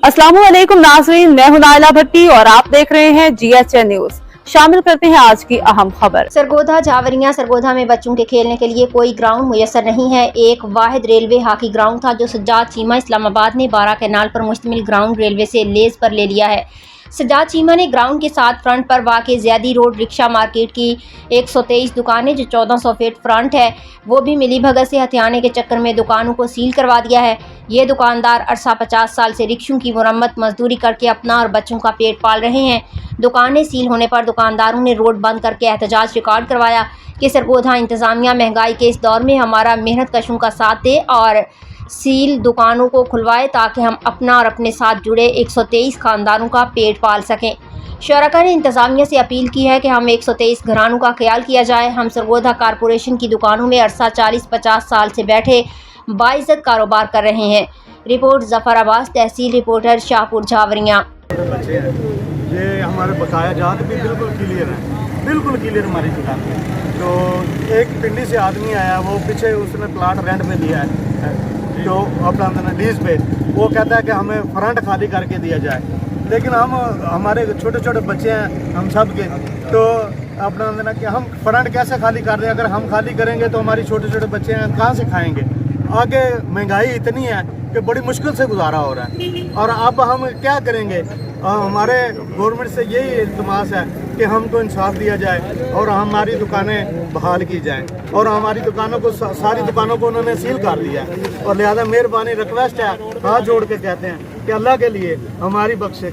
अस्सलामुअलैकुम नाज़रीन, मैं हूं नाइला भट्टी और आप देख रहे हैं GHN न्यूज। शामिल करते हैं आज की अहम खबर। सरगोधा झावरियां। सरगोधा में बच्चों के खेलने के लिए कोई ग्राउंड मुयसर नहीं है। एक वाहिद रेलवे हॉकी ग्राउंड था जो सज्जाद चीमा इस्लामाबाद ने 12 कैनाल पर मुश्तमिल ग्राउंड रेलवे से लेज पर ले लिया है। सज्जाद चीमा ने ग्राउंड के साथ फ्रंट पर वाक़ ज़्यादी रोड रिक्शा मार्केट की 123 दुकानें जो 1400 फीट फ्रंट है वो भी मिली भगत से हथियाने के चक्कर में दुकानों को सील करवा दिया है। ये दुकानदार अरसा 50 साल से रिक्शों की मुरम्मत मजदूरी करके अपना और बच्चों का पेट पाल रहे हैं। दुकानें सील होने पर दुकानदारों ने रोड बंद करके एहतजाज रिकॉर्ड करवाया कि सरगोधा इंतज़ामिया महंगाई के इस दौर में हमारा मेहनत कशों का साथ दे और सील दुकानों को खुलवाए ताकि हम अपना और अपने साथ जुड़े 123 खानदानों का पेट पाल सकें। शरका ने इंतज़ामिया से अपील की है कि हम 123 घरानों का ख्याल किया जाए। हम सरगोधा कारपोरेशन की दुकानों में अरसा 40-50 साल से बैठे बाइज़्ज़त कारोबार कर रहे हैं। रिपोर्ट ज़फ़र अब्बास, तहसील रिपोर्टर, शाहपुर झावरियां। ये हमारे बकाया जात भी बिल्कुल क्लियर है, बिल्कुल क्लियर हमारी दुकान है। तो एक पिंडी से आदमी आया, वो पीछे उसने प्लाट रेंट में लिया है जो अपना लीज पे, वो कहता है कि हमें फ्रंट खाली करके दिया जाए, लेकिन हम हमारे छोटे छोटे बच्चे हैं हम सब के, तो अपना कि हम फ्रंट कैसे खाली कर रहे हैं। अगर हम खाली करेंगे तो हमारी छोटे छोटे बच्चे हैं कहाँ से खाएंगे। आगे महंगाई इतनी है कि बड़ी मुश्किल से गुजारा हो रहा है, और अब हम क्या करेंगे। हमारे गवर्नमेंट से यही इल्तमास है कि हमको इंसाफ दिया जाए और हमारी दुकानें बहाल की जाएं। और हमारी दुकानों को, सारी दुकानों को उन्होंने सील कर दिया है, और लिहाजा मेहरबानी रिक्वेस्ट है, हाथ जोड़ के कहते हैं कि अल्लाह के लिए हमारी बख्शे।